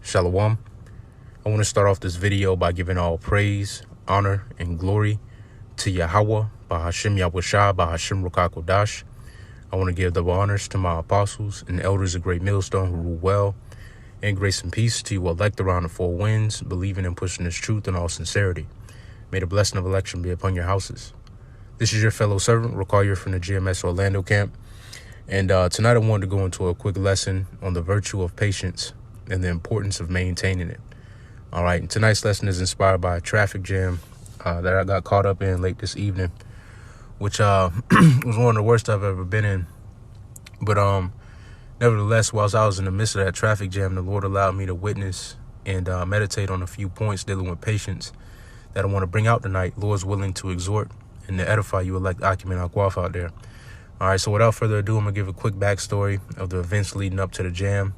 Shalom. I want to start off this video by giving all praise, honor, and glory to Yahweh, Bahashim Yahushua, Bahashim Ruach HaKodesh. I want to give the honors to my apostles and elders of Great Millstone who rule well, and grace and peace to you elect around the four winds, believing and pushing this truth in all sincerity. May the blessing of election be upon your houses. This is your fellow servant, Rakayer from the GMS Orlando camp. And tonight I wanted to go into a quick lesson on the virtue of patience and the importance of maintaining it. All right, and tonight's lesson is inspired by a traffic jam that I got caught up in late this evening, which was one of the worst I've ever been in. But nevertheless, whilst I was in the midst of that traffic jam, the Lord allowed me to witness and meditate on a few points dealing with patience that I want to bring out tonight. Lord's willing to exhort and to edify you elect Acumen Aquaf out there. All right, so without further ado, I'm going to give a quick backstory of the events leading up to the jam.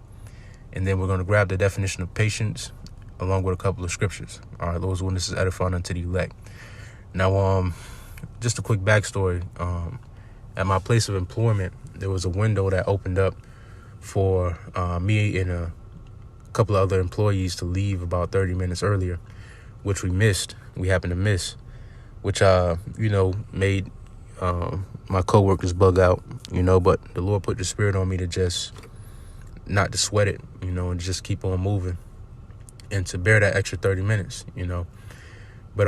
And then we're going to grab the definition of patience along with a couple of scriptures. All right, Lord's witness is edifying unto the elect. Now, just a quick backstory. At my place of employment, there was a window that opened up for me and a couple of other employees to leave about 30 minutes earlier, which we missed. We happened to miss, which, made my coworkers bug out, but the Lord put the spirit on me to just not to sweat it, and just keep on moving and to bear that extra 30 minutes, But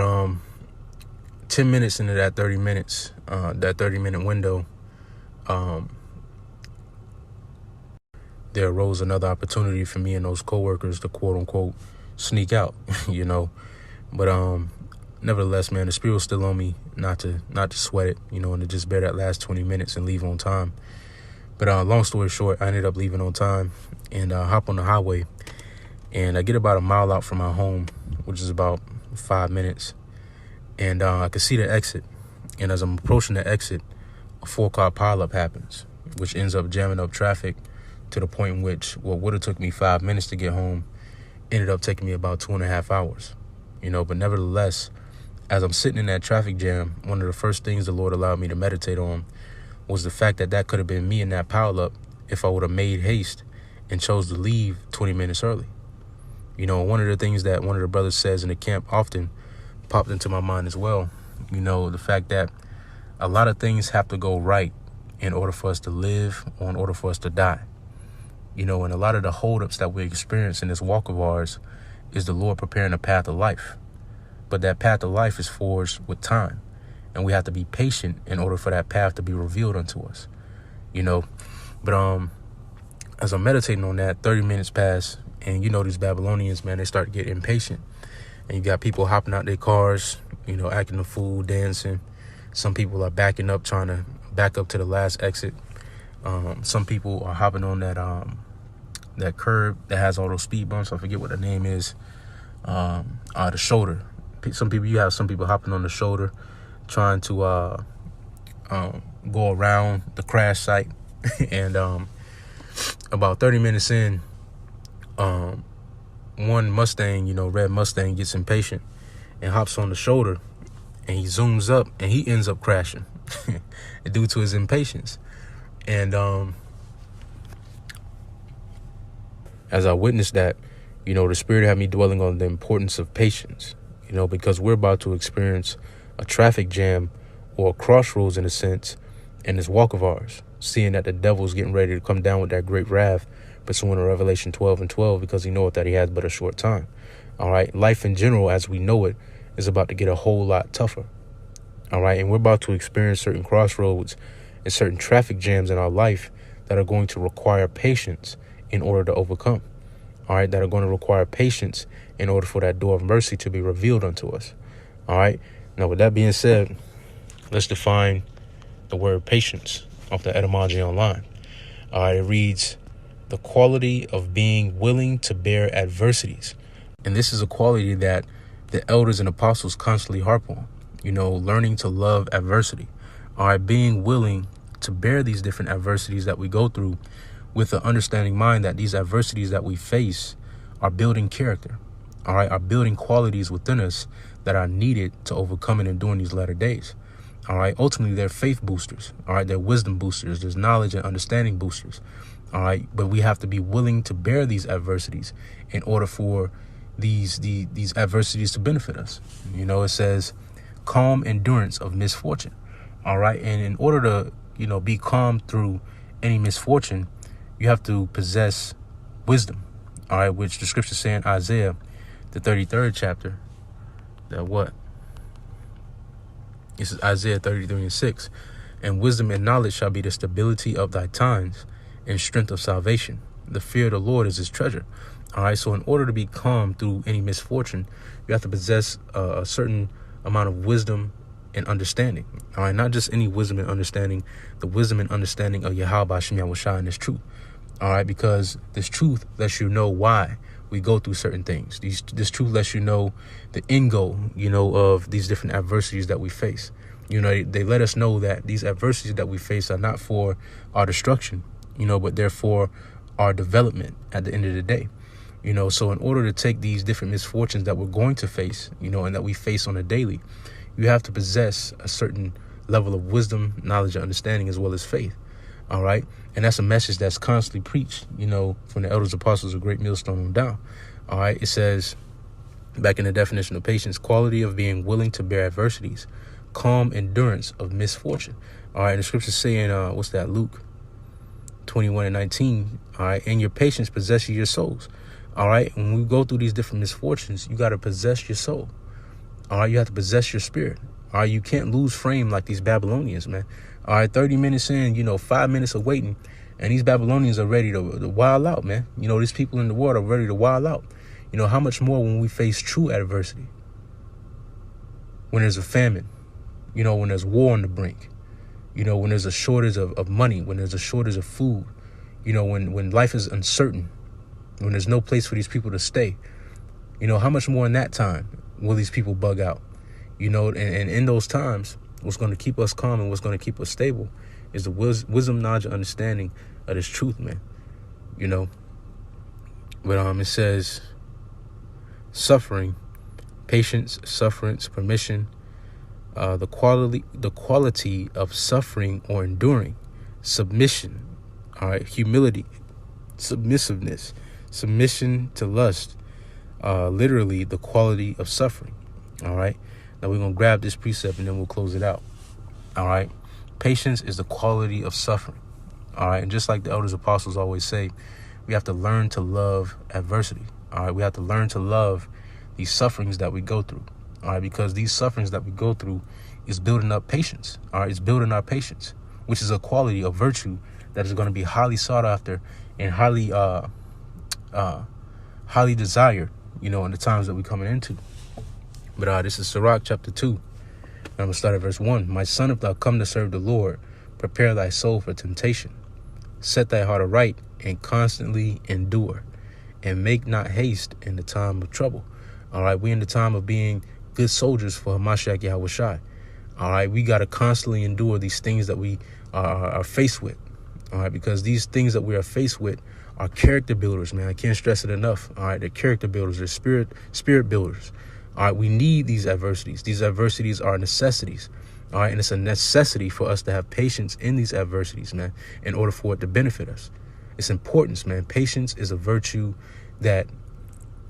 10 minutes into that 30 minutes, that 30-minute window, there arose another opportunity for me and those coworkers to quote unquote sneak out, But nevertheless, man, the spirit was still on me not to sweat it, and to just bear that last 20 minutes and leave on time. But long story short, I ended up leaving on time and hop on the highway. And I get about a mile out from my home, which is about 5 minutes. And I could see the exit. And as I'm approaching the exit, a 4-car pileup happens, which ends up jamming up traffic to the point in which what would have took me 5 minutes to get home ended up taking me about 2.5 hours. But nevertheless, as I'm sitting in that traffic jam, one of the first things the Lord allowed me to meditate on was the fact that could have been me in that pileup if I would have made haste and chose to leave 20 minutes early. One of the things that one of the brothers says in the camp often popped into my mind as well, the fact that a lot of things have to go right in order for us to live or in order for us to die. And a lot of the holdups that we experience in this walk of ours is the Lord preparing a path of life. But that path of life is forged with time. And we have to be patient in order for that path to be revealed unto us, But as I'm meditating on that, 30 minutes pass, and these Babylonians, man, they start to get impatient. And you got people hopping out their cars, acting a fool, dancing. Some people are backing up, trying to back up to the last exit. Some people are hopping on that curb that has all those speed bumps. I forget what the name is. The shoulder. You have some people hopping on the shoulder, trying to go around the crash site. And about 30 minutes in, one Mustang, red Mustang, gets impatient and hops on the shoulder, and he zooms up and he ends up crashing due to his impatience. And as I witnessed that, the Spirit had me dwelling on the importance of patience, because we're about to experience a traffic jam or a crossroads in a sense in this walk of ours, seeing that the devil's getting ready to come down with that great wrath, pursuant to Revelation 12:12, because he knoweth that he has but a short time. All right. Life in general, as we know it, is about to get a whole lot tougher. All right. And we're about to experience certain crossroads and certain traffic jams in our life that are going to require patience in order to overcome. All right. That are going to require patience in order for that door of mercy to be revealed unto us. All right. Now, with that being said, let's define the word patience off the etymology online. All right. It reads, the quality of being willing to bear adversities. And this is a quality that the elders and apostles constantly harp on, learning to love adversity. All right. Being willing to bear these different adversities that we go through with the understanding mind that these adversities that we face are building character. All right. Are building qualities within us that are needed to overcome it and during these latter days. All right. Ultimately, they're faith boosters. All right. They're wisdom boosters. There's knowledge and understanding boosters. All right. But we have to be willing to bear these adversities in order for these adversities to benefit us. You know, it says calm endurance of misfortune. All right. And in order to, be calm through any misfortune, you have to possess wisdom. All right. Which the scripture say in Isaiah, the 33rd chapter, that what? This is Isaiah 33:6. And wisdom and knowledge shall be the stability of thy times and strength of salvation. The fear of the Lord is his treasure. All right. So in order to be calm through any misfortune, you have to possess a certain amount of wisdom and understanding. All right. Not just any wisdom and understanding, the wisdom and understanding of Yahweh Shem Yahushua and this truth. All right. Because this truth lets you know why we go through certain things. This truth lets you know the end goal, of these different adversities that we face. They let us know that these adversities that we face are not for our destruction, but they're for our development at the end of the day. So in order to take these different misfortunes that we're going to face, and that we face on a daily, you have to possess a certain level of wisdom, knowledge, and understanding, as well as faith. All right. And that's a message that's constantly preached, from the elders, apostles of Great Millstone on down. All right. It says, back in the definition of patience, quality of being willing to bear adversities, calm endurance of misfortune. All right. And the scriptures saying, Luke 21:19. All right. And your patience possesses your souls. All right. When we go through these different misfortunes, you got to possess your soul. All right. You have to possess your spirit. All right. You can't lose frame like these Babylonians, man. All right. 30 minutes in, 5 minutes of waiting, and these Babylonians are ready to wild out, man. These people in the world are ready to wild out. How much more when we face true adversity? When there's a famine, when there's war on the brink, when there's a shortage of money, when there's a shortage of food, when life is uncertain, when there's no place for these people to stay, how much more in that time will these people bug out? And in those times, what's going to keep us calm and what's going to keep us stable is the wisdom, knowledge, and understanding of this truth, man. But it says suffering, patience, sufferance, permission, the quality of suffering or enduring, submission, all right, humility, submissiveness, submission to lust, literally the quality of suffering. All right. Now we're going to grab this precept and then we'll close it out. All right. Patience is the quality of suffering. All right. And just like the elders apostles always say, we have to learn to love adversity. All right. We have to learn to love these sufferings that we go through. All right. Because these sufferings that we go through is building up patience. All right. It's building our patience, which is a quality of virtue that is going to be highly sought after and highly desired, in the times that we're coming into. But this is Sirach chapter 2. I'm going to start at verse 1. My son, if thou come to serve the Lord, prepare thy soul for temptation. Set thy heart aright and constantly endure, and make not haste in the time of trouble. All right, we in the time of being good soldiers for Hamashiach Yahushua. All right, we got to constantly endure these things that we are faced with. All right, because these things that we are faced with are character builders, man. I can't stress it enough. All right, they're character builders. They're spirit builders. All right, we need these adversities. These adversities are necessities. All right, and it's a necessity for us to have patience in these adversities, man, in order for it to benefit us. It's importance, man. Patience is a virtue that,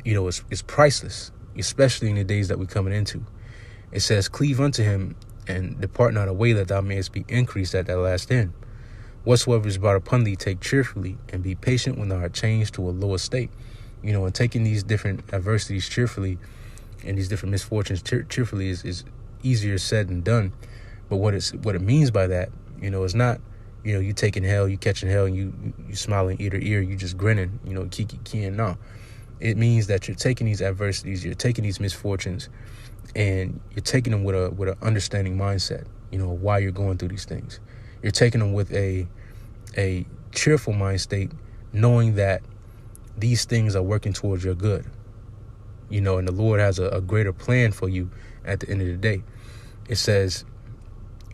is priceless, especially in the days that we're coming into. It says, cleave unto him and depart not away, that thou mayest be increased at that last end. Whatsoever is brought upon thee, take cheerfully, and be patient when thou art changed to a lower state. And taking these different adversities cheerfully and these different misfortunes cheerfully is easier said than done. But what it means by that, is not, you taking hell, you catching hell, and you smiling ear to ear, you just grinning, kiki keying. No, it means that you're taking these adversities, you're taking these misfortunes, and you're taking them with a understanding mindset, why you're going through these things. You're taking them with a cheerful mind state, knowing that these things are working towards your good. And the Lord has a greater plan for you at the end of the day. It says,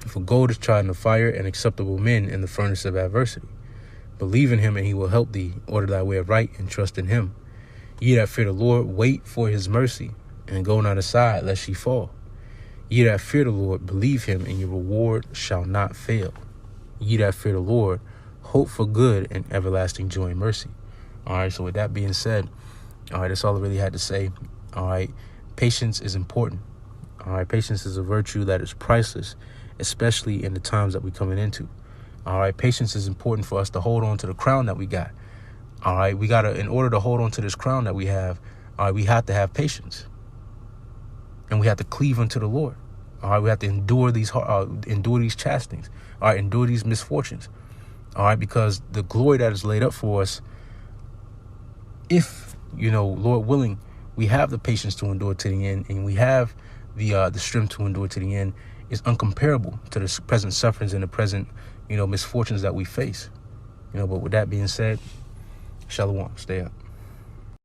for gold is tried in the fire, and acceptable men in the furnace of adversity. Believe in him, and he will help thee. Order thy way right, and trust in him. Ye that fear the Lord, wait for his mercy, and go not aside, lest ye fall. Ye that fear the Lord, believe him, and your reward shall not fail. Ye that fear the Lord, hope for good and everlasting joy and mercy. All right, so with that being said, all right, that's all I really had to say. All right, patience is important. All right, patience is a virtue that is priceless, especially in the times that we're coming into. All right, patience is important for us to hold on to the crown that we got. All right, in order to hold on to this crown that we have, all right, we have to have patience. And we have to cleave unto the Lord. All right, we have to endure these chastings. All right, endure these misfortunes. All right, because the glory that is laid up for us, if, Lord willing, we have the patience to endure to the end, and we have the strength to endure to the end, is uncomparable to the present sufferings and the present, misfortunes that we face. But with that being said, Shalom, stay up.